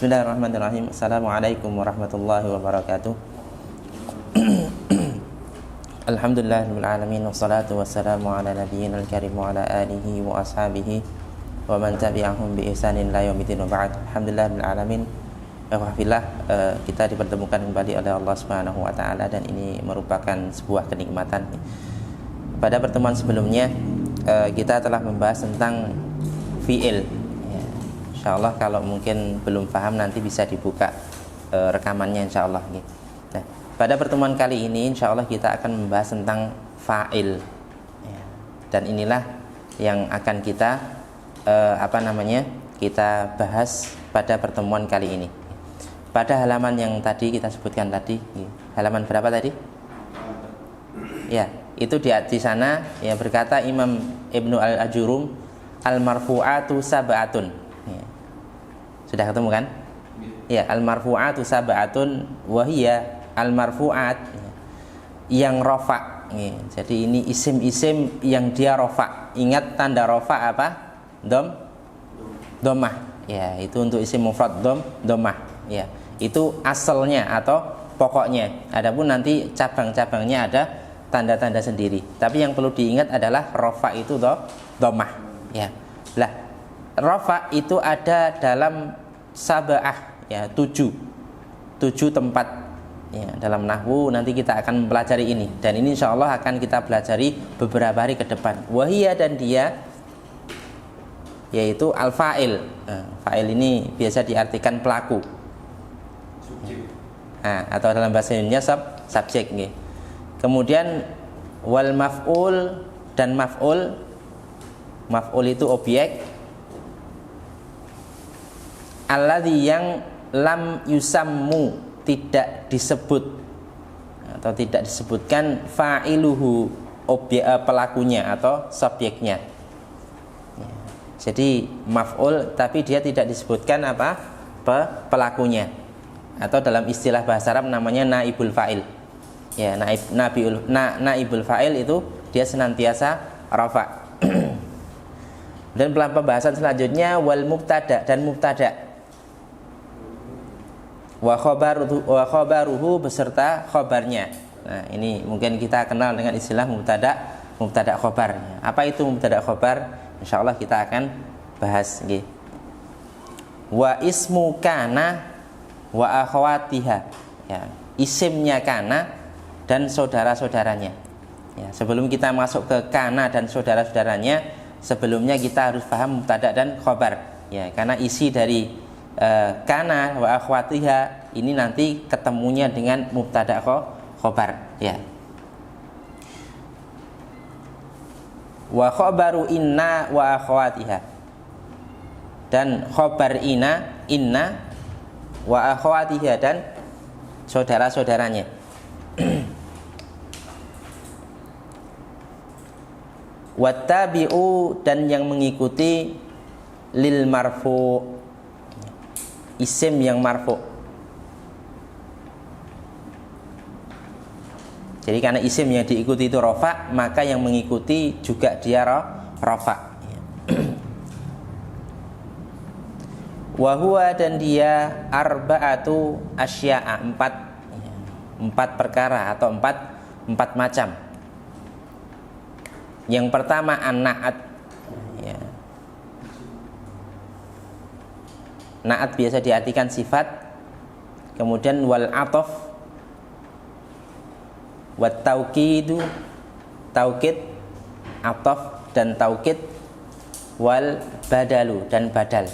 Bismillahirrahmanirrahim. Assalamualaikum warahmatullahi wabarakatuh. Alhamdulillahirabbil alamin wassalatu wassalamu ala nabiyyil karim wa ala alihi wa ashabihi wa man tabi'ahum bi ihsanin ila yaumil ba'd. Alhamdulillahirabbil alamin. Alhamdulillah, kita dipertemukan kembali oleh Allah Subhanahu wa taala dan ini merupakan sebuah kenikmatan. Pada pertemuan sebelumnya kita telah membahas tentang fi'il. InsyaAllah kalau mungkin belum paham nanti bisa dibuka rekamannya insyaAllah. Nah, pada pertemuan kali ini insyaAllah kita akan membahas tentang fa'il dan inilah yang akan kita kita bahas pada pertemuan kali ini. Pada halaman yang tadi kita sebutkan tadi, halaman berapa tadi? Ya, itu di sana ya berkata Imam Ibnu Al-Ajurum, al-marfu'atu sab'atun. Sudah ketemu kan? Ya, al-marfu'atu sab'atun wa hiya al-marfu'at yang rafa'. Jadi ini isim-isim yang dia rafa'. Ingat tanda rafa' apa? Dhammah. Ya, itu untuk isim mufrad dhammah. Ya, itu asalnya atau pokoknya. Adapun nanti cabang-cabangnya ada tanda-tanda sendiri. Tapi yang perlu diingat adalah rafa' itu dhammah. Ya. Lah, rafa' itu ada dalam sab'ah, ya, 7 tempat ya, dalam nahwu. Nanti kita akan mempelajari ini dan ini insyaallah akan kita pelajari beberapa hari ke depan. Wahiyah, dan dia yaitu al-fa'il. Fa'il ini biasa diartikan pelaku. Atau dalam bahasa Indonesia subjek. Kemudian wal maf'ul, dan maf'ul itu objek. Alladzi yang lam yusammu, tidak disebut atau tidak disebutkan fa'iluhu, objek pelakunya atau subjeknya. Jadi maf'ul tapi dia tidak disebutkan pelakunya, atau dalam istilah bahasa Arab namanya naibul fa'il. Ya, naibul fa'il itu dia senantiasa rafa'. Dan dalam pembahasan selanjutnya wal mubtada, dan mubtada. Wa khabaruhu beserta khabarnya. Nah, ini mungkin kita kenal dengan istilah mubtada khabar. Apa itu mubtada khabar? Insyaallah kita akan bahas nggih. Wa ismu kana wa akhawatiha. Ya, isimnya kana dan saudara-saudaranya. Ya, sebelum kita masuk ke kana dan saudara-saudaranya, sebelumnya kita harus paham mubtada dan khabar. Ya, karena isi dari kana wa akhwatiha ini nanti ketemunya dengan mubtada khobar, ya. Wa khabaru inna wa akhwatiha, dan khobar inna wa akhwatiha, dan saudara-saudaranya. Wattabi'u, dan yang mengikuti lil marfu', isim yang marfu'. Jadi karena isim yang diikuti itu rafa', maka yang mengikuti juga dia rafa'. Wa huwa, dan dia arba'atu asya'a, empat perkara atau empat macam. Yang pertama an-na'at. Ya. Na'at biasa diartikan sifat. Kemudian wal atof, wat taukidu, taukid, atof dan taukid, wal badalu, dan badal.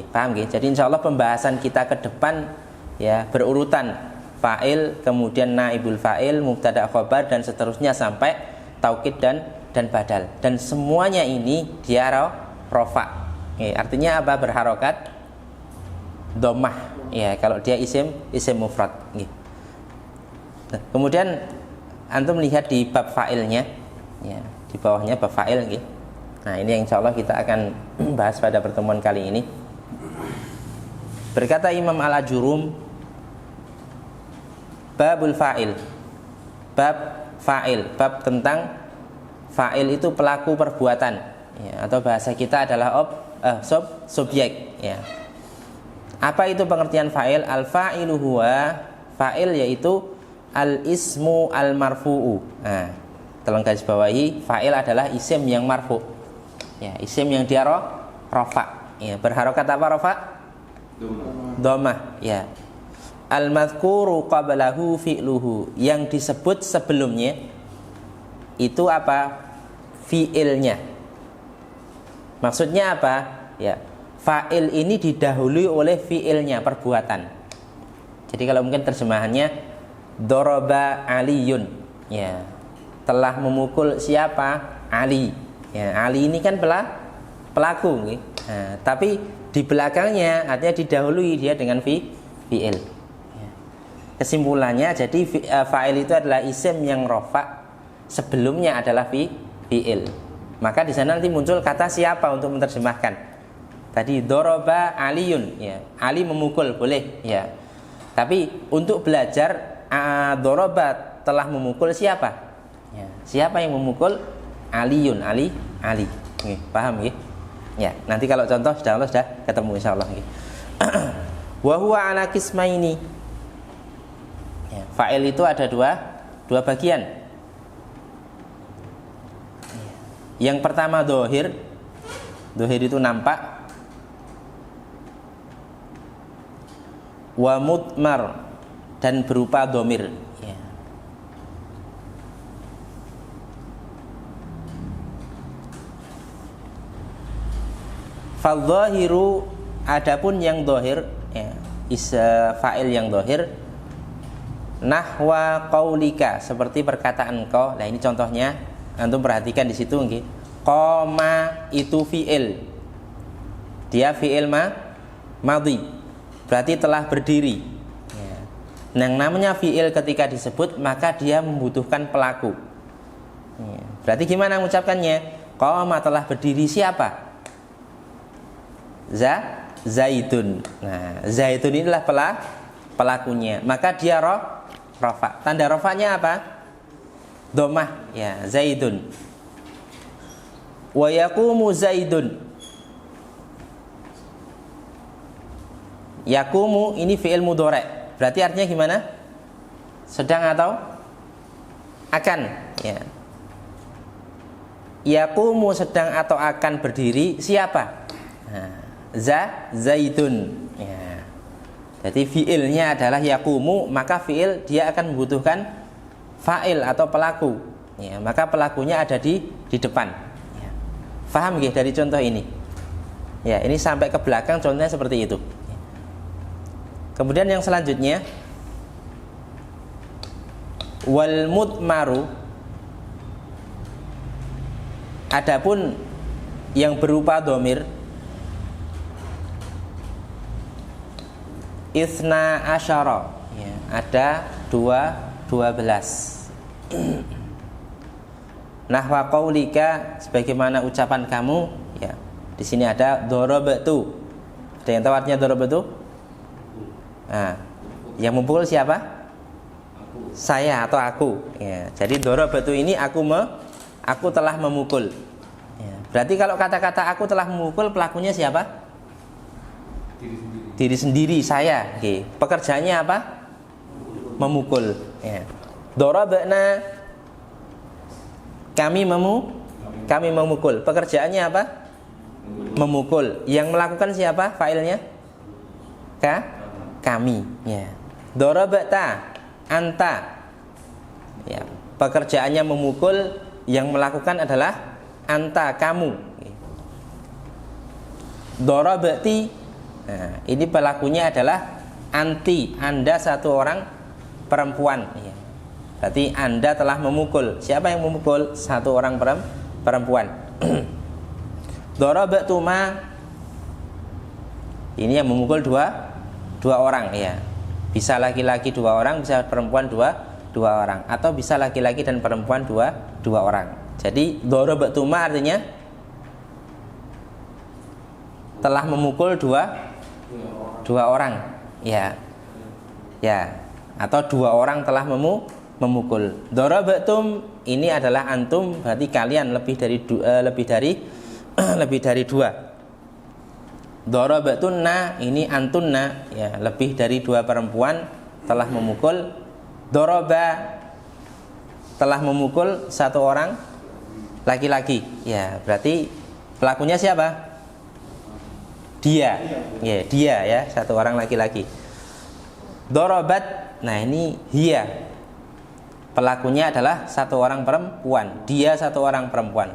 Paham nggih? Jadi insyaallah pembahasan kita ke depan ya berurutan fa'il, kemudian naibul fa'il, mubtada khabar, dan seterusnya sampai taukid dan badal. Dan semuanya ini dia rafa'. Artinya apa? Berharokat dhammah. Ya, kalau dia isim mufrad. Nah, kemudian antum lihat di bab fa'ilnya, ya, di bawahnya bab fa'il. Nah, ini yang insyaallah kita akan bahas pada pertemuan kali ini. Berkata Imam Al-Ajurum, babul fa'il, bab fa'il, bab tentang fa'il itu pelaku perbuatan. ya, atau bahasa kita adalah subjek ya. Apa itu pengertian fa'il? Al-fa'ilu huwa, fa'il yaitu al-ismu al-marfu'u. Nah, tolong garis bawahi, fa'il adalah isim yang marfu. Ya, isim yang dia rafa. Ya, berharokat apa rafa? Dhammah. Ya. Al-madhkuru qablahu fi'luhu, yang disebut sebelumnya itu apa? Fi'ilnya. Maksudnya apa? Ya. Fa'il ini didahului oleh fi'ilnya, perbuatan. Jadi kalau mungkin terjemahannya Doroba Aliyun, ya, telah memukul siapa? Ali. Ya, Ali ini kan pelaku. Nah, tapi di belakangnya artinya didahului dia dengan fi'il. Ya. Kesimpulannya jadi fa'il itu adalah isim yang rofa, sebelumnya adalah fi'il. Maka di sana nanti muncul kata siapa untuk menerjemahkan. Tadi Doroba Aliyun, ya, Ali memukul, boleh, ya. Tapi untuk belajar Doroba telah memukul siapa? Ya, siapa yang memukul? Aliyun, Ali. Oke, paham ya? Ya, nanti kalau contoh sudah ketemu insyaallah. Wa huwa ala qismaini. Ya, fa'il itu ada dua bagian. Yang pertama dohir itu nampak. Wa mudmar, dan berupa domir. Ya. Fadzahiru, adapun yang dohir, ya, fa'il yang dohir, nahwa qaulika, seperti perkataan kau. Nah ini contohnya, antum perhatikan di situ, nggih. Qoma itu fi'il, dia fi'il madhi. Berarti telah berdiri. Ya. Yang namanya fi'il ketika disebut maka dia membutuhkan pelaku. Ya. Berarti gimana mengucapkannya? Qama, telah berdiri siapa? Zaidun. Nah, Zaidun inilah pelakunya. Maka dia rafa. Tanda rafanya apa? Dhammah. Ya, Zaidun. Wa yaqumu Zaidun. Yakumu ini fi'il mudhari'. Berarti artinya gimana? Sedang atau akan, ya. Yakumu sedang atau akan berdiri siapa? Nah, Zaidun. Ya. Jadi fi'ilnya adalah yakumu, maka fi'il dia akan membutuhkan fa'il atau pelaku. Ya, maka pelakunya ada di depan. Ya. Faham nggih dari contoh ini? Ya, ini sampai ke belakang contohnya seperti itu. Kemudian yang selanjutnya wal mudmaru, adapun yang berupa domir, isna asyara, ya, ada 12. Nahwa qaulika, sebagaimana ucapan kamu, ya. Di sini ada dorobatu. Ada yang tahu artinya dorobatu? Nah, yang memukul siapa? Saya atau aku. Ya, jadi dorobatu ini aku telah memukul. Ya, berarti kalau kata-kata aku telah memukul, pelakunya siapa? Diri sendiri, saya. Oke. Pekerjaannya apa? Memukul. Ya. Dorobana, kami memukul. Pekerjaannya apa? Memukul. Yang melakukan siapa? Failnya? Kami, ya. Dorobata, anta, ya. Pekerjaannya memukul, yang melakukan adalah anta, kamu. Dorobati, nah, ini pelakunya adalah anti, anda satu orang perempuan. Ya. Berarti anda telah memukul. Siapa yang memukul? Satu orang perempuan. Dorobatuma, ini yang memukul dua orang, ya. Bisa laki-laki 2 orang, bisa perempuan dua orang, atau bisa laki-laki dan perempuan dua orang. Jadi dorobatuma artinya telah memukul dua orang, ya, atau 2 orang telah memukul. Dorobatum ini adalah antum, berarti kalian lebih dari lebih dari 2. Dorobatunna, ini antunna, ya, lebih dari 2 perempuan telah memukul. Doroba, telah memukul 1 orang laki-laki. Ya, berarti pelakunya siapa? Dia. Ya, dia ya, 1 orang laki-laki. Dorobat, nah ini hiya. Pelakunya adalah 1 orang perempuan. Dia 1 orang perempuan.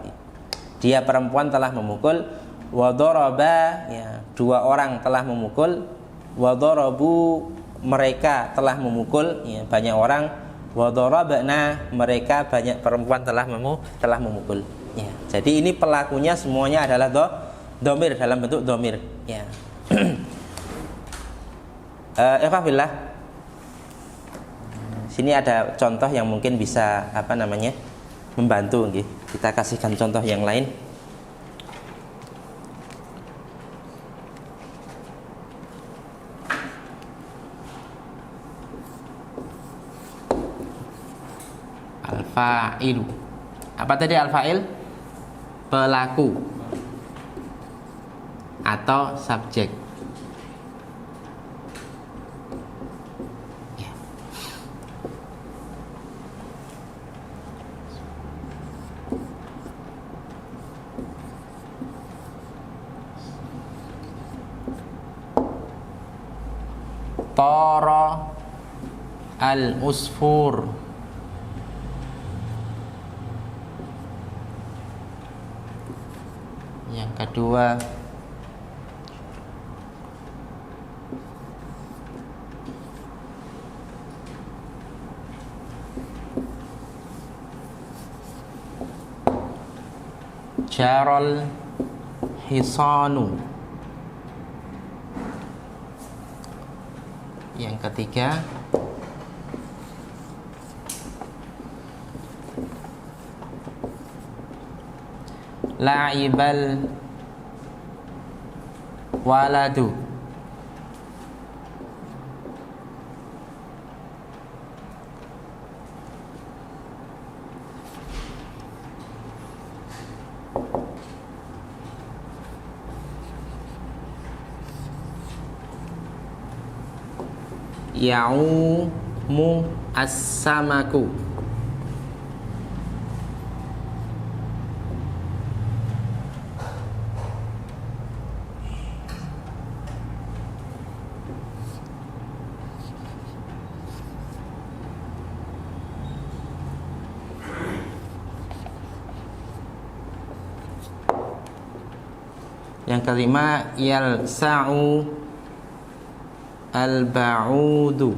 Dia perempuan telah memukul. Wadoroba, ya, 2 orang telah memukul. Wadorobu, mereka telah memukul, ya, banyak orang. Wadorabna, mereka banyak perempuan telah memukul. Ya, jadi ini pelakunya semuanya adalah domir, dalam bentuk domir. Ya. Ikhwafillah, sini ada contoh yang mungkin bisa membantu. Kita kasihkan contoh yang lain. Al-fa'ilu. Apa tadi al-fa'il? Pelaku atau subjek. Ya. Tara al-usfur. Yang kedua, jaral hisanu. Yang ketiga, la'ibal waladu. Ya'umu as-samaku. Yang kelima, yalsa'u al-ba'udu.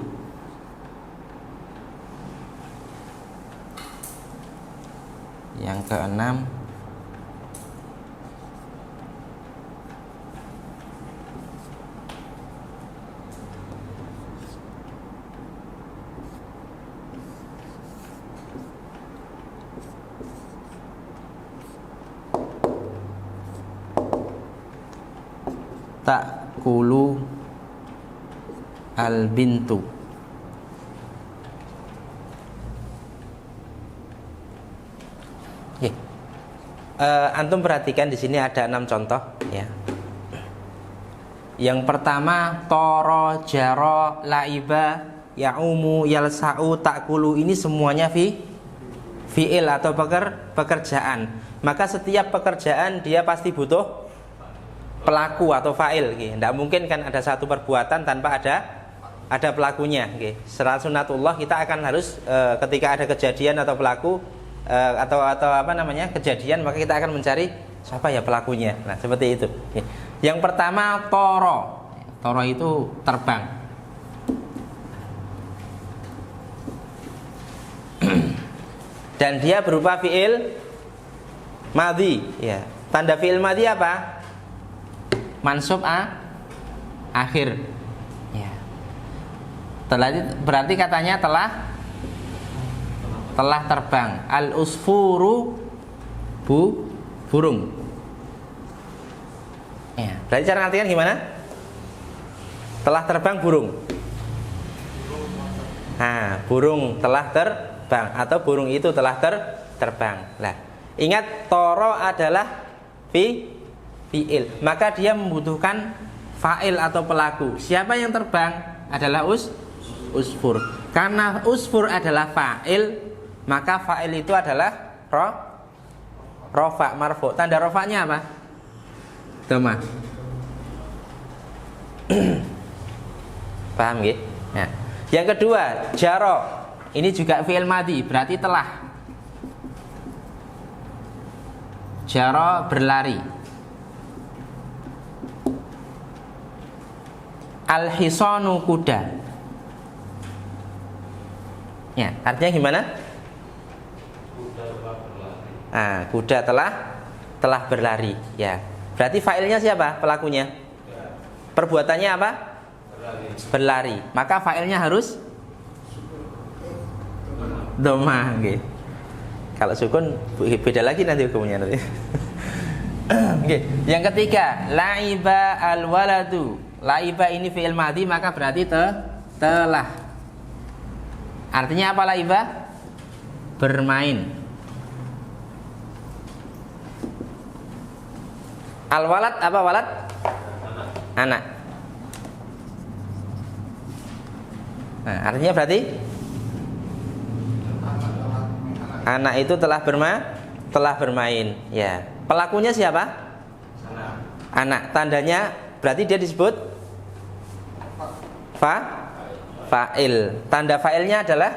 Yang keenam, ta'kulu al-bintu. Antum perhatikan di sini ada 6 contoh, ya. Yang pertama, toro, jaro, laiba, ya'umu, yalsa'u, ta'kulu, ini semuanya fi'il atau pekerjaan. Maka setiap pekerjaan dia pasti butuh pelaku atau fa'il. Tidak mungkin kan ada satu perbuatan tanpa ada pelakunya. Secara sunatullah kita akan harus ketika ada kejadian atau pelaku atau kejadian, maka kita akan mencari siapa ya pelakunya. Nah, seperti itu. Yang pertama, toro. Toro itu terbang. Dan dia berupa fi'il madhi, ya. Tanda fi'il madhi apa? Mansub akhir. Ya. Berarti katanya telah terbang. Al-usfuru burung. Ya, berarti cara ngartikan gimana? Telah terbang burung. Nah, burung telah terbang atau burung itu telah terbang. Nah, ingat toro adalah fiil, maka dia membutuhkan fa'il atau pelaku. Siapa yang terbang? Adalah usfur. Karena usfur adalah fa'il, maka fa'il itu adalah rofa marfu. Tanda rofanya apa? Dhamma. Paham nggih? Nah, yang kedua, jaro. Ini juga fi'il madhi, berarti telah. Jaro berlari. Al-hisanu kuda. Ya, artinya gimana? Kuda telah berlari. Ya, berarti fa'ilnya siapa? Pelakunya. Perbuatannya apa? Berlari. Maka fa'ilnya harus dhamma. Okay. Kalau sukun beda lagi nanti hukumnya nanti. Okay. Yang ketiga, laiba al-waladu. Laiba ini fi'il madhi, maka berarti telah. Artinya apa laiba? Bermain. Al-walad apa walad? Anak. Nah, artinya berarti anak itu telah bermain. Ya. Pelakunya siapa? Anak. Tandanya berarti dia disebut fa'il. Tanda fa'ilnya adalah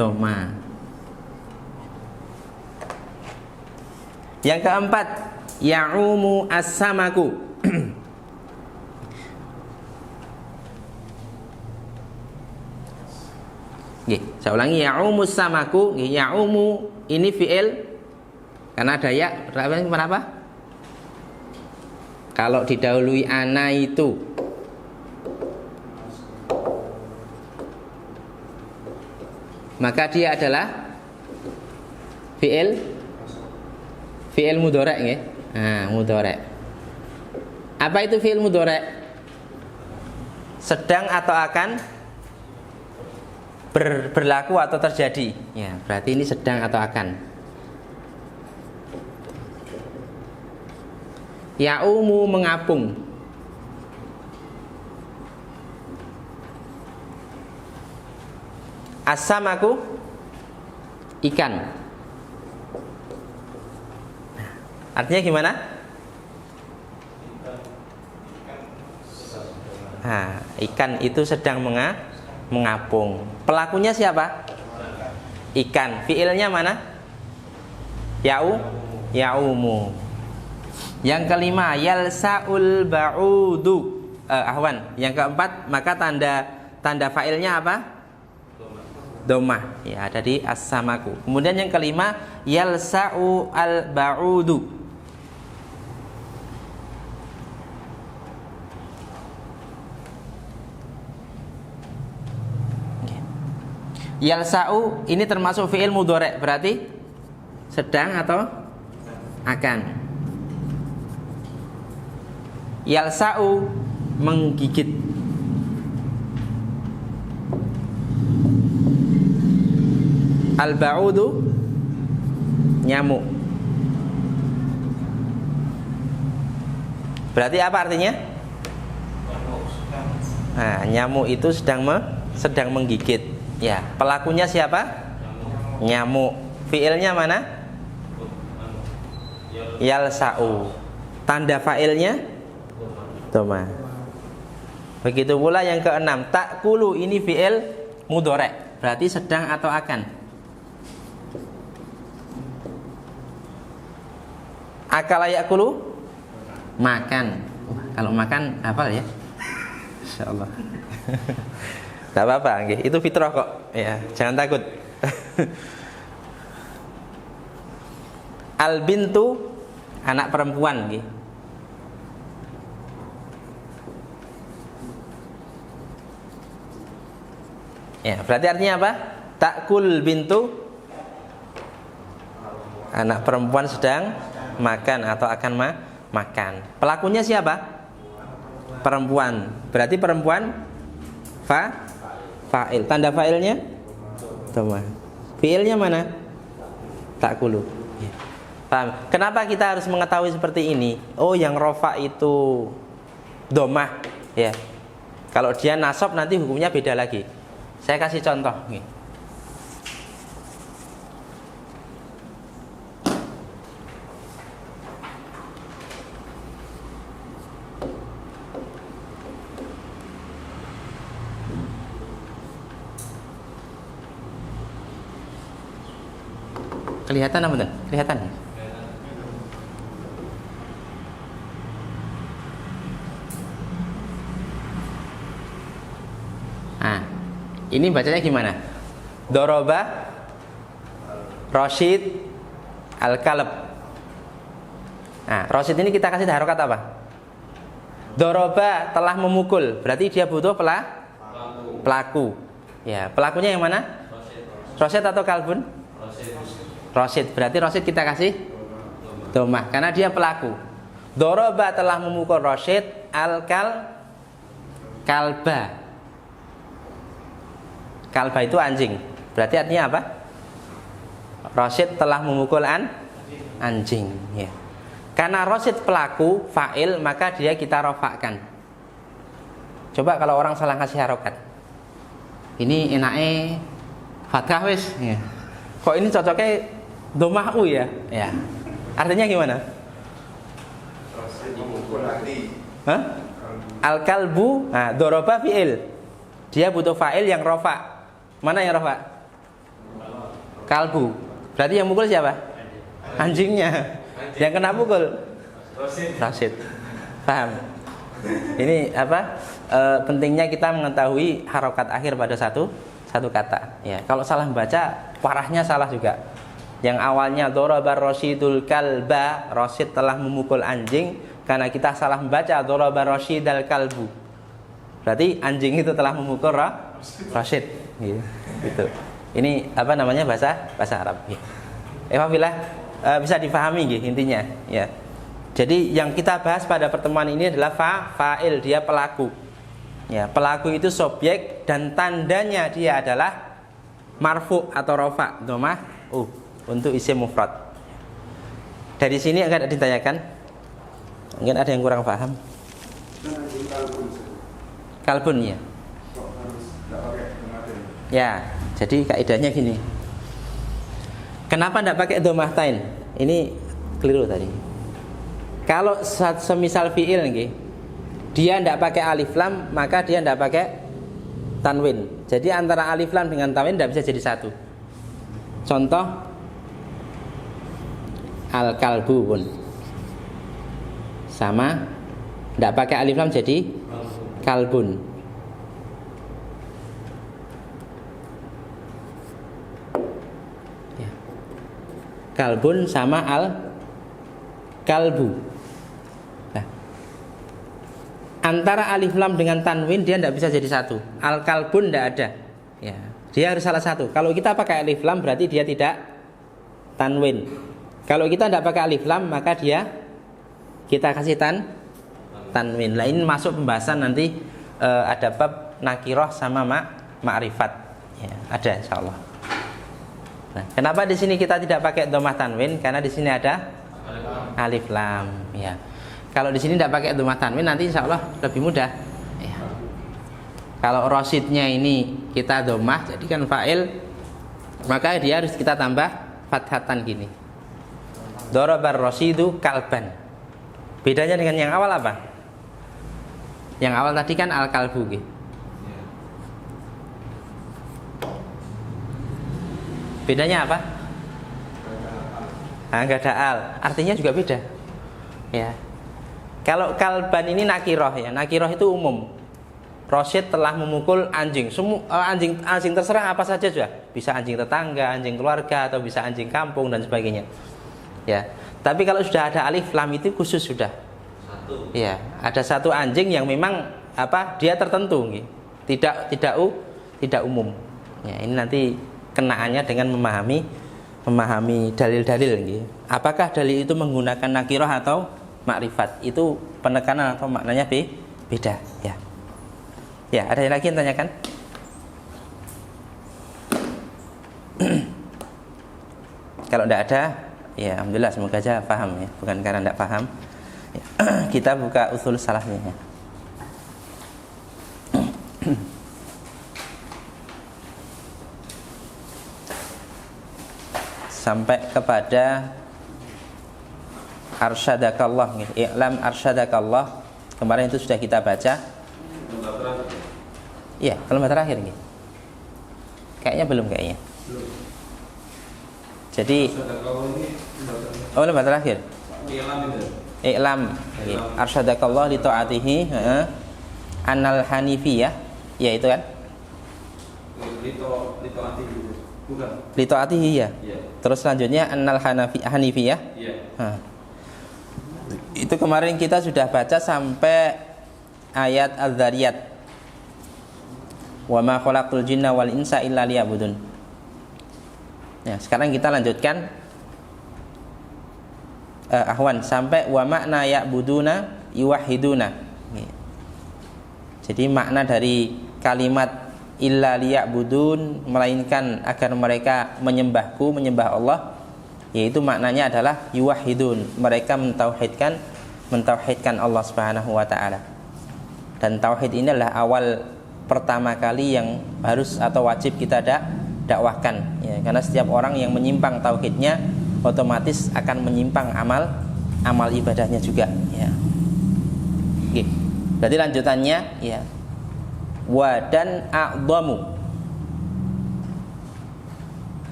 dhamma. Yang keempat, ya'umu as-samaku. Saya ulangi, ya'umu as-samaku. Ya'umu ini fi'il karena ada ya. Kenapa? Kalau didahului ana itu maka dia adalah fi'il mudhari' nggih. Mudhari'. Apa itu fi'il mudhari'? Sedang atau akan berlaku atau terjadi. Ya, berarti ini sedang atau akan. Ya'umu mengapung. As-samaku ikan. Artinya gimana? Ikan itu sedang mengapung. Pelakunya siapa? Ikan. Fiilnya mana? Ya'umu. Yang kelima, yalsa'ul ba'udu. Yang keempat, maka tanda fa'ilnya apa? Dhamma. Ya, ada di as-samaku. Kemudian yang kelima, yalsa'u al-ba'udu. Yalsa'u ini termasuk fi'il mudhari', berarti sedang atau akan. Yalsa'u menggigit. Al-ba'udu nyamuk. Berarti apa artinya? Nyamuk itu sedang menggigit. Ya, pelakunya siapa? Nyamuk. Fiilnya mana? Yalsa'u. Tanda fa'ilnya dhamma. Begitu pula yang keenam, ta'kulu ini fi'il mudhari', berarti sedang atau akan. Akala ya'kulu makan. Kalau makan hafal ya? Insyaallah. Tidak apa-apa, itu fitrah kok. Ya, jangan takut. Al bintu anak perempuan, nggih. Ya, berarti artinya apa? Ta'kul bintu anak perempuan sedang makan atau akan makan. Pelakunya siapa? Perempuan. Berarti perempuan fa'il. Tanda fa'ilnya dhamma. Fi'ilnya mana? Ta'kulu. Ya. Paham? Kenapa kita harus mengetahui seperti ini? Oh, yang rofa itu domah, ya. Kalau dia nasab nanti hukumnya beda lagi. Saya kasih contoh nih. Kelihatan apa tuh? Kelihatan. Nah, ini bacanya gimana? Doroba Roshid Al-Kalb. Nah, Roshid ini kita kasih harokat apa? Doroba telah memukul. Berarti dia butuh pelaku. Ya, pelakunya yang mana? Roshid atau Kalbun? Roshid. Berarti Roshid kita kasih domah karena dia pelaku. Doroba telah memukul Roshid Al-Kalba. Kalba itu anjing. Berarti artinya apa? Roshid telah memukul anjing, ya. Karena Roshid pelaku, fa'il, maka dia kita rofakkan. Coba kalau orang salah kasih harokat. Ini enaknya fathah wis, ya. Kok ini cocoknya domah u ya? Ya. Artinya gimana? Roshid memukul lagi. Hah? Al-kalbu, nah, doroba fi'il. Dia butuh fa'il yang rofa. Mana yang rofa? Kalbu. Berarti yang mukul siapa? Anjingnya. Yang kena pukul? Roshid. Paham? Ini apa? Pentingnya kita mengetahui harokat akhir pada satu kata. Ya, kalau salah membaca, parahnya salah juga. Yang awalnya doroba Roshidul kalba, Roshid telah memukul anjing, karena kita salah membaca doroba Roshidal kalbu. Berarti anjing itu telah memukul Roshid. Gitu. Ini apa namanya bahasa Arab. Alhamdulillah bisa difahami intinya. Ya. Jadi yang kita bahas pada pertemuan ini adalah fa'il, dia pelaku. Ya, pelaku itu subjek dan tandanya dia adalah marfu atau rofa, domah untuk isim mufrad. Dari sini akan ditanyakan. Mungkin ada yang kurang paham. Kalbun ya. Ya, jadi kaidahnya gini. Kenapa tidak pakai domahtain? Ini keliru tadi. Kalau semisal fiil nggih, dia tidak pakai alif lam, maka dia tidak pakai tanwin. Jadi antara alif lam dengan tanwin tidak bisa jadi satu. Contoh al-kalbu pun sama, tidak pakai alif lam jadi kalbun. Ya. Kalbun sama al-kalbu. Nah, antara alif lam dengan tanwin dia tidak bisa jadi satu. Al-kalbun tidak ada. Ya, dia harus salah satu. Kalau kita pakai alif lam berarti dia tidak tanwin. Kalau kita tidak pakai alif lam maka kita kasih tanwin. Nah, ini masuk pembahasan nanti ada bab nakiroh sama ma'rifat. Ya, ada insyaallah. Nah, kenapa di sini kita tidak pakai domah tanwin? Karena di sini ada alif lam. Ya. Kalau di sini tidak pakai domah tanwin nanti insyaallah lebih mudah. Ya. Kalau rosidnya ini kita domah jadikan fa'il, maka dia harus kita tambah fathatan gini. Dorobar rosidu kalban. Bedanya dengan yang awal apa? Yang awal tadi kan al-kalbu gitu. Bedanya apa? Enggak ada al. Artinya juga beda. Ya. Kalau kalban ini nakiroh ya. Nakiroh itu umum. Roshid telah memukul anjing. Anjing terserah apa saja juga. Bisa anjing tetangga, anjing keluarga, atau bisa anjing kampung dan sebagainya. Ya. Tapi kalau sudah ada alif lam itu khusus sudah. Ya, ada satu anjing yang memang dia tertentu, gitu. Tidak umum. Ya, ini nanti kenaannya dengan memahami dalil-dalil, gitu. Apakah dalil itu menggunakan nakirah atau makrifat? Itu penekanan atau maknanya beda. Ya. Ya, ada yang lagi yang tanyakan? Kalau tidak ada, Ya, alhamdulillah, semoga aja paham ya, bukan karena tidak paham. Ya. Kita buka usul salahnya ya. Sampai kepada arsyadakallah, i'lam arsyadakallah. Kemarin itu sudah kita baca. Iya, kalimat terakhir gitu. Kayaknya belum kayaknya. Jadi kalimat terakhir. I'lam arsyadakallah li ta'atihi annal hanifiyah, ya itu kan? Li ta'atihi ya. Terus selanjutnya annal hanifiyah. Itu kemarin kita sudah baca sampai ayat Az-Zariyat. Wa ma khalaqtul jinna wal insa illa liya'budun. Ya, sekarang kita lanjutkan sampai wa makna ya'buduna yuwahhiduna. Jadi makna dari kalimat illa liya'budun, melainkan agar mereka menyembahku, menyembah Allah, yaitu maknanya adalah yuwahhidun, mereka mentauhidkan Allah Subhanahu wa taala. Dan tauhid ini adalah awal pertama kali yang harus atau wajib kita dakwahkan ya, karena setiap orang yang menyimpang tauhidnya otomatis akan menyimpang amal ibadahnya juga ya. Oke. Berarti lanjutannya ya, wa dan a'dhamu.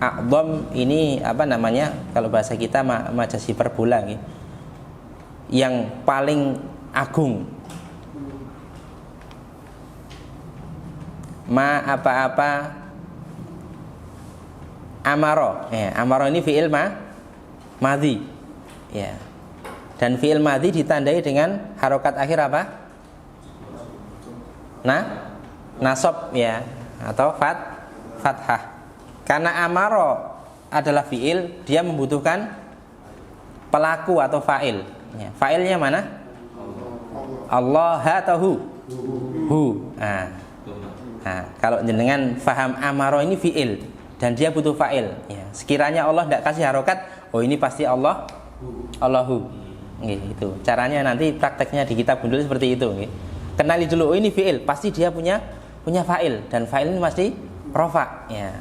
A'dham ini apa namanya kalau bahasa kita majas hiperbola gitu. Yang paling agung. Ma apa-apa amaro. Ya, amaro ini fi'il madhi. Ya. Dan fi'il madhi ditandai dengan harokat akhir apa? Nasab ya, atau fathah. Karena amaro adalah fi'il, dia membutuhkan pelaku atau fa'il. Ya, fa'ilnya mana? Allah atau hu. Nah, kalau jenengan faham amaro ini fi'il dan dia butuh fa'il. Ya, sekiranya Allah tidak kasih harokat, oh ini pasti Allahu. Gitu. Caranya nanti prakteknya di kitab Gundul seperti itu. Gitu. Kenali dulu, oh ini fi'il, pasti dia punya fa'il dan fa'il ini pasti rofa. Ya.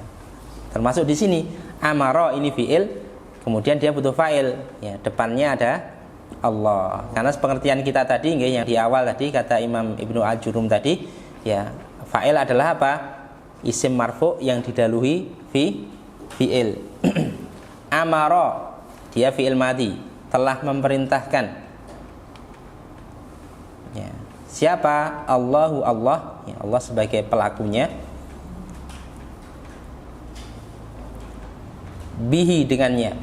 Termasuk di sini amaro ini fi'il, kemudian dia butuh fa'il. Ya, depannya ada Allah. Karena pengertian kita tadi yang di awal tadi kata Imam Ibnu Al-Jurum tadi, ya, fa'il adalah apa? Isim marfu yang didahului fi'il. Amaro dia fi'il madhi, telah memerintahkan. Ya. Siapa? Allahu Allah. Ya, Allah sebagai pelakunya. Bihi dengannya.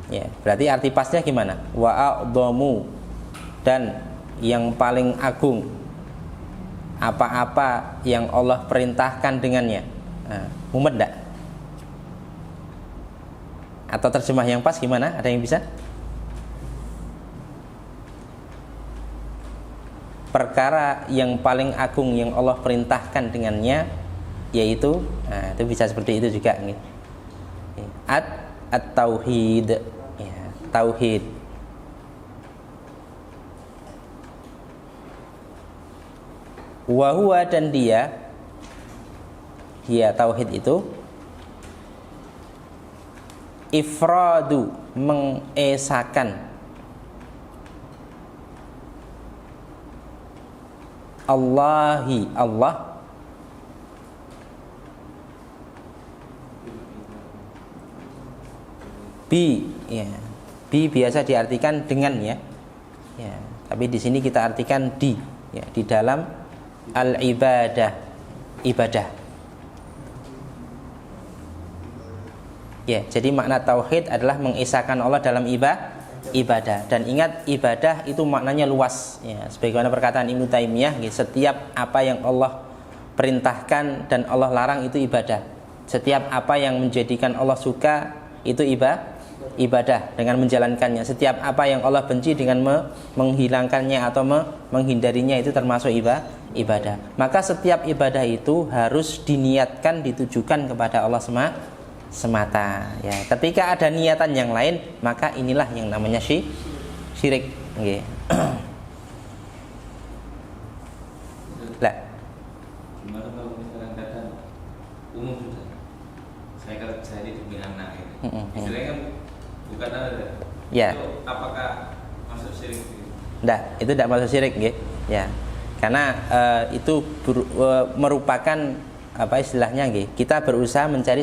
Ya, berarti arti pasnya gimana? Wa a'dhamu, dan yang paling agung. Apa-apa yang Allah perintahkan dengannya. Nah, mumet enggak? Atau terjemah yang pas gimana? Ada yang bisa? Perkara yang paling agung yang Allah perintahkan dengannya, yaitu, nah, itu bisa seperti itu juga. At-tauhid, ya, tauhid. Wa huwa, dan dia tauhid itu ifradu, mengesakan Allahi, Allah, ya, bi biasa diartikan dengan ya, tapi di sini kita artikan ya, di dalam al-ibadah, ibadah. Ya, jadi makna tauhid adalah mengesahkan Allah dalam ibadah. Dan ingat, ibadah itu maknanya luas. Ya, sebagaimana perkataan Ibnu Taimiyah, setiap apa yang Allah perintahkan dan Allah larang itu ibadah. Setiap apa yang menjadikan Allah suka itu ibadah dengan menjalankannya. Setiap apa yang Allah benci dengan menghilangkannya atau menghindarinya itu termasuk ibadah. Maka setiap ibadah itu harus diniatkan, ditujukan kepada Allah semata. Ya, ketika ada niatan yang lain, maka inilah yang namanya syirik. Okay. Lah. Gimana kalau misalkan kadang umum sudah saya kerja demi anak ini. Istilahnya kan bukan ada. Ya. Itu apakah masuk syirik? Enggak, itu tidak masuk syirik, nggih. Ya. Karena itu merupakan apa istilahnya, nggih. Kita berusaha mencari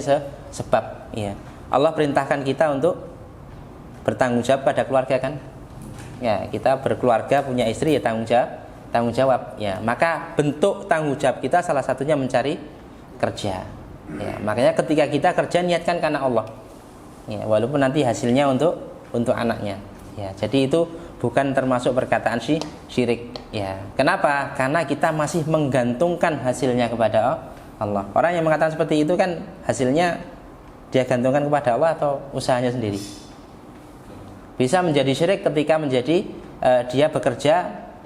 sebab, ya. Allah perintahkan kita untuk bertanggung jawab pada keluarga kan? Ya, kita berkeluarga, punya istri, ya tanggung jawab, ya. Maka bentuk tanggung jawab kita salah satunya mencari kerja. Ya, makanya ketika kita kerja niatkan karena Allah. Ya, walaupun nanti hasilnya untuk anaknya. Ya, jadi itu bukan termasuk perkataan syirik. Ya, kenapa? Karena kita masih menggantungkan hasilnya kepada Allah. Orang yang mengatakan seperti itu kan hasilnya dia gantungkan kepada Allah atau usahanya sendiri. Bisa menjadi syirik ketika menjadi dia bekerja,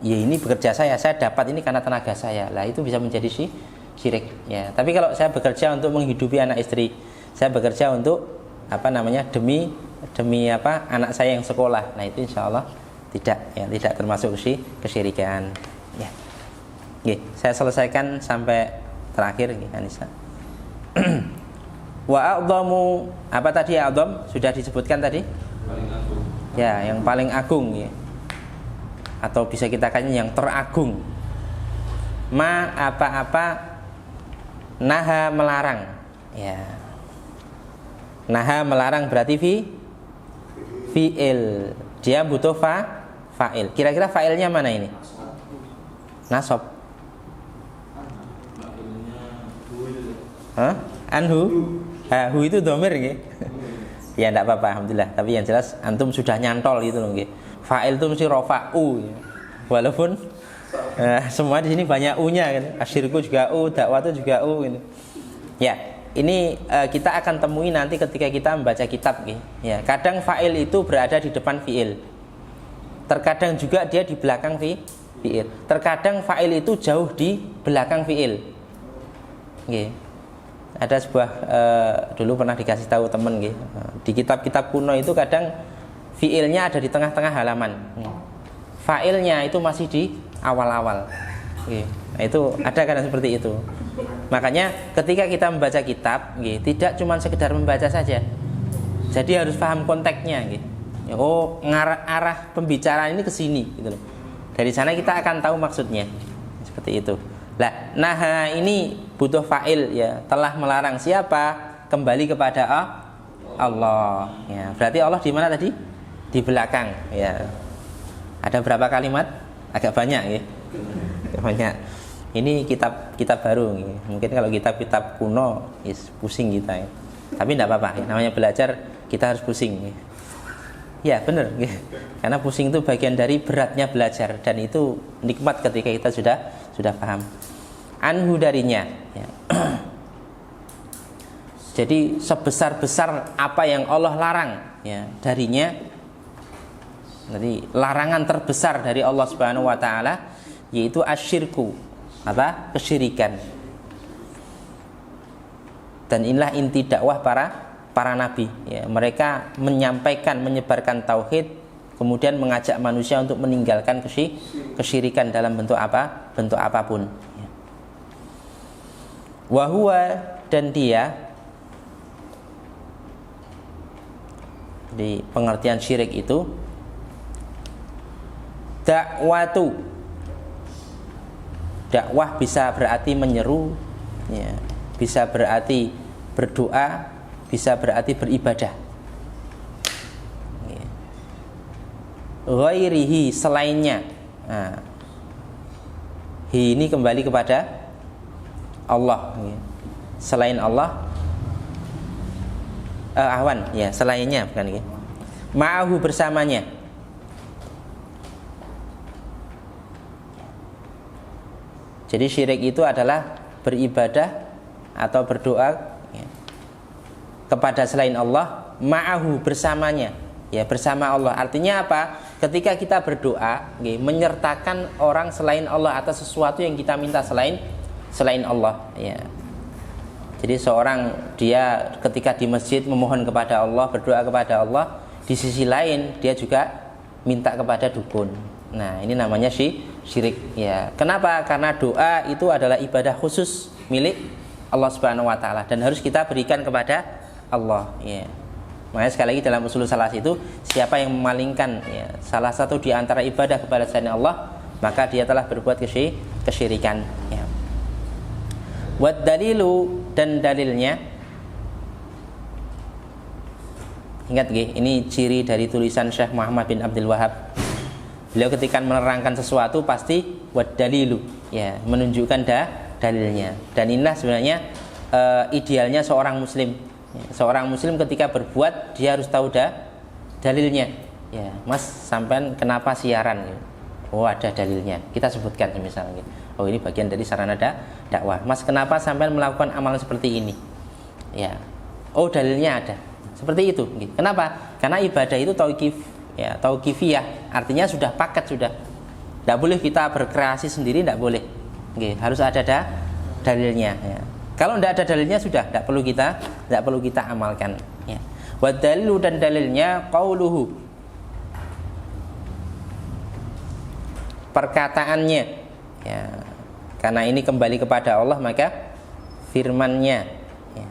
ya ini bekerja saya dapat ini karena tenaga saya. Lah itu bisa menjadi syirik. Ya, tapi kalau saya bekerja untuk menghidupi anak istri, saya bekerja untuk apa namanya demi apa anak saya yang sekolah. Nah itu insya Allah tidak termasuk kesyirikan. Ya, Oke, saya selesaikan sampai terakhir, Anissa. Wa a'dhamu, apa tadi ya a'dham? Sudah disebutkan tadi? Paling agung. Ya, yang paling agung, ya. Atau bisa kita katakan yang teragung. Ma apa-apa naha melarang. Ya. Naha melarang berarti fi'il. Dia butuh fa'il. Kira-kira fa'ilnya mana ini? Nasab. Hah? Anhu? Hu itu dhamir nggih. Ya enggak apa-apa alhamdulillah, tapi yang jelas antum sudah nyantol gitu loh nggih. Fa'il itu mesti rafa'u. Ya. Walaupun semua di sini banyak u-nya kan. Asyirku juga u, dakwah itu juga u gitu. Ya, ini kita akan temui nanti ketika kita membaca kitab nggih. Ya, kadang fa'il itu berada di depan fi'il. Terkadang juga dia di belakang fi'il. Terkadang fa'il itu jauh di belakang fi'il. Nggih. Ada sebuah dulu pernah dikasih tahu temen gitu. Di kitab-kitab kuno itu kadang fiilnya ada di tengah-tengah halaman, fa'ilnya itu masih di awal-awal. Nah, itu ada kadang seperti itu. Makanya ketika kita membaca kitab, tidak cuma sekedar membaca saja. Jadi harus paham konteksnya. Oh, arah pembicaraan ini ke sini gitu loh. Dari sana kita akan tahu maksudnya. Seperti itu. Lah, naha ini butuh fa'il ya, telah melarang siapa? Kembali kepada Allah. Ya, berarti Allah di mana tadi? Di belakang, ya. Ada berapa kalimat? Agak banyak ya. Banyak. Ini kitab baru ya. Mungkin kalau kitab kuno pusing kita ya. Tapi enggak apa-apa ya. Namanya belajar kita harus pusing ya. Ya, benar ya. Karena pusing itu bagian dari beratnya belajar dan itu nikmat ketika kita sudah paham. Anhu darinya ya. Jadi sebesar-besar apa yang Allah larang ya darinya. Jadi larangan terbesar dari Allah Subhanahu wa taala yaitu asyirku, apa? Kesyirikan. Dan inilah inti dakwah para nabi ya. Mereka menyampaikan, menyebarkan tauhid, kemudian mengajak manusia untuk meninggalkan kesyirikan dalam bentuk apa? Bentuk apapun. Wahwa dan dia, di pengertian syirik itu dakwatu. Dakwah bisa berarti menyeru ya, bisa berarti berdoa, bisa berarti beribadah ya. Ghairihi selainnya. Nah, hi ini kembali kepada Allah ya. Selain Allah ahwan ya, selainnya bukan ya. Ma'ahu bersamanya. Jadi syirik itu adalah beribadah atau berdoa ya, kepada selain Allah, ma'ahu bersamanya ya, bersama Allah. Artinya apa? ketika kita berdoa, menyertakan orang selain Allah atas sesuatu yang kita minta selain Allah, ya. Jadi seorang dia ketika di masjid memohon kepada Allah, berdoa kepada Allah, di sisi lain dia juga minta kepada dukun. Nah, ini namanya syirik, ya. Kenapa? Karena doa itu adalah ibadah khusus milik Allah Subhanahu wa taala dan harus kita berikan kepada Allah, ya. Makanya sekali lagi dalam usul salas itu, siapa yang memalingkan, ya, salah satu di antara ibadah kepada selain Allah, maka dia telah berbuat kesyirikan, ya. Wad dalilu, dan dalilnya, ingat ini ciri dari tulisan Syekh Muhammad bin Abdul Wahab. Beliau ketika menerangkan sesuatu pasti wad dalilu, ya, menunjukkan dalilnya. Dan inilah sebenarnya idealnya seorang muslim. Seorang muslim ketika berbuat dia harus tahu dalilnya. Ya, Mas, sampean kenapa siaran? Oh, ada dalilnya. Kita sebutkan misalnya. Oh, ini bagian dari sarana dakwah. Mas, kenapa sampean melakukan amalan seperti ini? Ya. Oh, dalilnya ada. Seperti itu. Kenapa? Karena ibadah itu tauqifiyah. Artinya sudah paket sudah. Tidak boleh kita berkreasi sendiri, tidak boleh. Harus ada dalilnya. Ya. Kalau tidak ada dalilnya sudah tidak perlu kita amalkan. Ya. Wa dalilu, dan dalilnya qauluhu, perkataannya, ya. Karena ini kembali kepada Allah, maka firman-Nya, ya.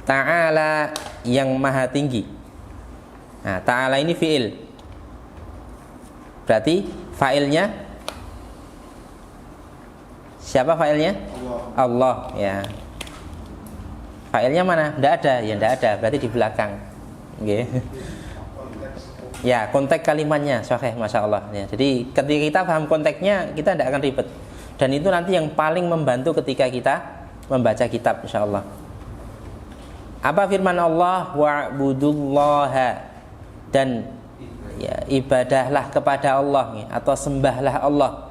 Ta'ala, yang maha tinggi. Nah, ta'ala ini fi'il, berarti fa'ilnya siapa fa'ilnya? Allah, ya. Fa'ilnya mana? Tidak ada, ya tidak ada, berarti di belakang. Okay. Ya, konteks kalimatnya, sahih, masya Allah. Ya, jadi ketika kita paham konteksnya, kita tidak akan ribet. Dan itu nanti yang paling membantu ketika kita membaca kitab, insya Allah. Apa firman Allah? Wa'budullaha, dan ya, ibadahlah kepada Allah, ya, atau sembahlah Allah.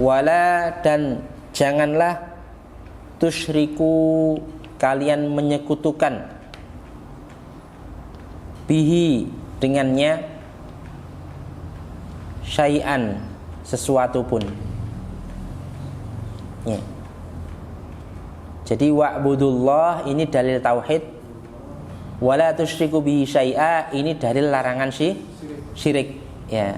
Wala, dan janganlah tusyriku, kalian menyekutukan, bihi, dengannya, syai'an, sesuatu pun, ya. Jadi wa'budullah ini dalil tauhid, wala tusyriku bihi syai'a ini dalil larangan syirik, ya.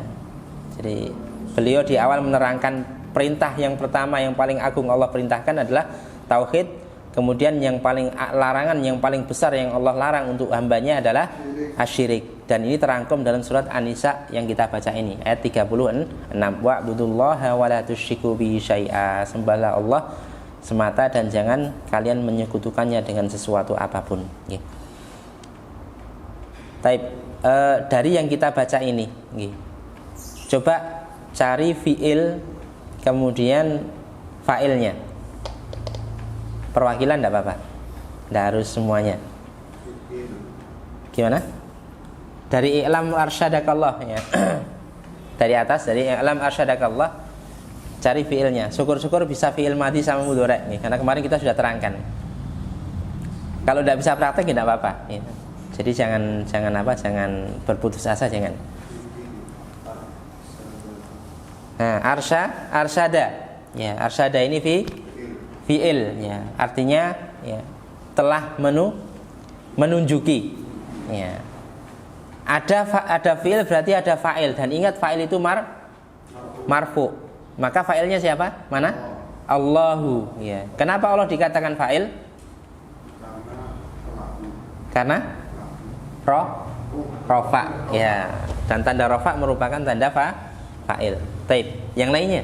Jadi beliau di awal menerangkan perintah yang pertama yang paling agung Allah perintahkan adalah tauhid. Kemudian yang paling larangan, yang paling besar yang Allah larang untuk hambanya adalah asyirik. Dan ini terangkum dalam surat An-Nisa yang kita baca ini, ayat 36. Wa'budullaha wa la tusyriku bihi syai'a, sembahlah Allah semata dan jangan kalian menyekutukannya dengan sesuatu apapun. Taib, dari yang kita baca ini, coba cari fi'il kemudian fa'ilnya. Perwakilan tidak apa-apa, tidak harus semuanya. Gimana? Dari i'lam arsyadakallah, ya. Dari atas, dari i'lam arsyadakallah, cari fi'ilnya. Syukur-syukur bisa fi'il madhi sama mudhari', karena kemarin kita sudah terangkan. Kalau tidak bisa praktek tidak apa-apa, ya. Jadi jangan berputus asa, jangan. Nah, arsyada, ya, arsyada ini fi'il, ya, artinya, ya, telah menunjuki, ya. Ada fi'il berarti ada fa'il, dan ingat fa'il itu marfu. Maka fa'ilnya siapa? Mana? Allahu, ya. Kenapa Allah dikatakan fa'il? Karena rofa, ya. Dan tanda rofa merupakan tanda fa'il. Taib. Yang lainnya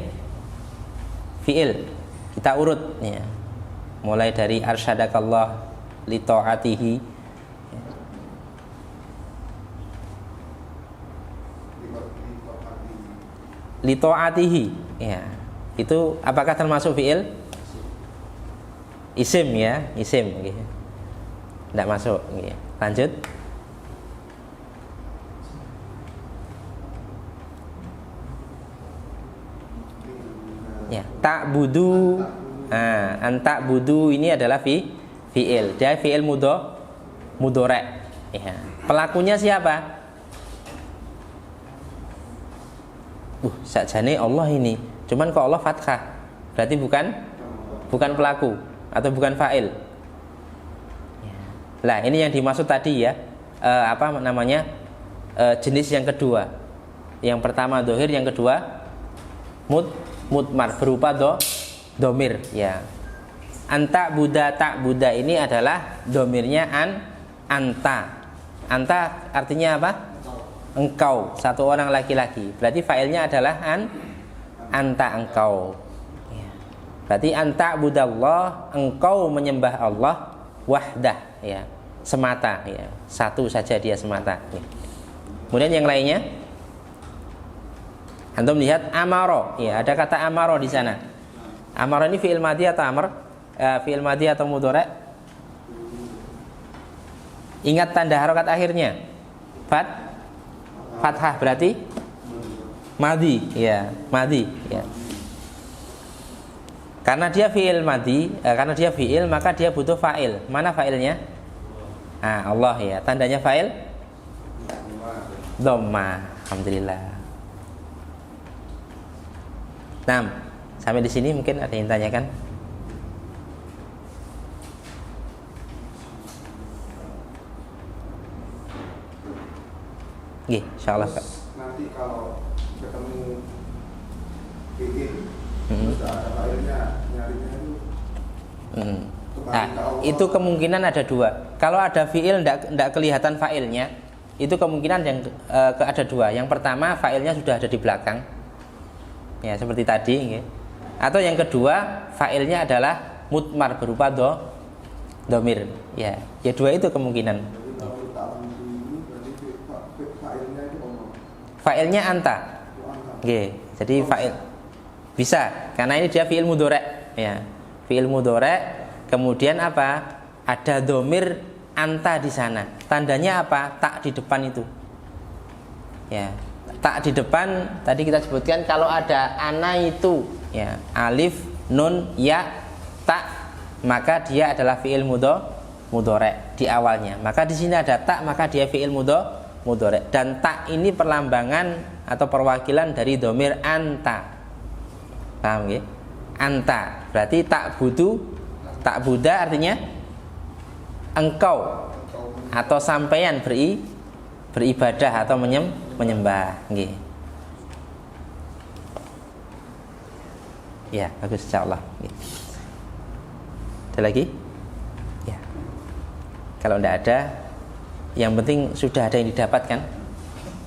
fi'il. Kita urut, ya. Mulai dari arsyadakallah li ta'atihi, li ta'atihi, ya. Itu apakah termasuk fi'il? Isim, ya, isim, gitu. Tidak masuk, gitu. Lanjut. Ya, ta'budu. Nah, an ta'budu ini adalah fi'il, fiil. Dia fiil mudhari'. Ya. Pelakunya siapa? Sakjane Allah ini. Cuman kok Allah fathah. Berarti bukan pelaku atau bukan fa'il. Lah, ini yang dimaksud tadi ya. Jenis yang kedua. Yang pertama dohir, yang kedua mudmar berupa domir ya. Anta buda tak buda ini adalah domirnya anta. Anta artinya apa? Engkau, satu orang laki-laki. Berarti failnya adalah anta, engkau ya. Berarti anta budallah, engkau menyembah Allah wahdah ya, semata ya, satu saja dia semata ya. Kemudian yang lainnya, antum lihat amaro ya, ada kata amaro di sana. Amaro ini fi'il madhi atau amr? Fi'il madhi atau mudhari'? Ingat tanda harokat akhirnya fathah, berarti madhi ya, madhi ya. Karena dia fi'il madhi, karena dia fi'il maka dia butuh fa'il. Mana fa'ilnya? Allah ya. Tandanya fa'il dhamma. Alhamdulillah. Nah, sampai di sini mungkin ada yang tanyakan? Nggih, insyaallah Pak. Nanti kalau ketemu fi'il terus ada fa'ilnya, nyarinya itu Nah, itu kemungkinan ada dua. Kalau ada fi'il ndak kelihatan fa'ilnya, itu kemungkinan yang ada dua. Yang pertama, fa'ilnya sudah ada di belakang. Ya, seperti tadi ya. Atau yang kedua, fa'ilnya adalah mudmar berupa domir. Ya, dua itu kemungkinan. Fa'ilnya anta. Oke, jadi fa'il bisa karena ini dia fi'il mudhari' ya. Fi'il mudhari', kemudian apa? Ada domir anta di sana. Tandanya apa? Tak di depan itu. Ya, tak di depan tadi kita sebutkan kalau ada ana itu ya, alif, nun, ya, tak, maka dia adalah fi'il mudhari' di awalnya. Maka di sini ada tak, maka dia fi'il mudhari'. Dan tak ini perlambangan atau perwakilan dari domir anta. Paham ya? Anta berarti tak buda artinya engkau atau sampeyan beribadah atau menyembah nggih. Ya, bagus insyaallah. Ada lagi? Ya. Kalau tidak ada, yang penting sudah ada yang didapatkan.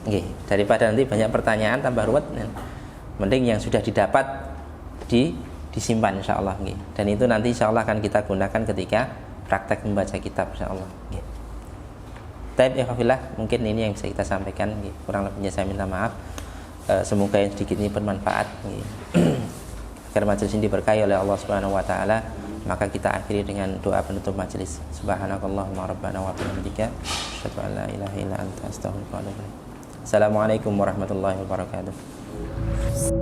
Nggih, daripada nanti banyak pertanyaan tambah ruwet. Mending yang sudah didapat disimpan insyaallah nggih. Dan itu nanti insyaallah akan kita gunakan ketika praktek membaca kitab insyaallah nggih. Baik, ikhwafillah, mungkin ini yang bisa kita sampaikan nggih. Kurang lebihnya saya minta maaf. Semoga yang sedikit ini bermanfaat nggih. Agar majelis ini diberkahi oleh Allah Subhanahu wa taala. Maka kita akhiri dengan doa penutup majelis. Subhanakallahumma rabbana wa bihamdika asyhadu an la ilaha illa anta astaghfiruka wa atubu ilaik. Assalamualaikum warahmatullahi wabarakatuh.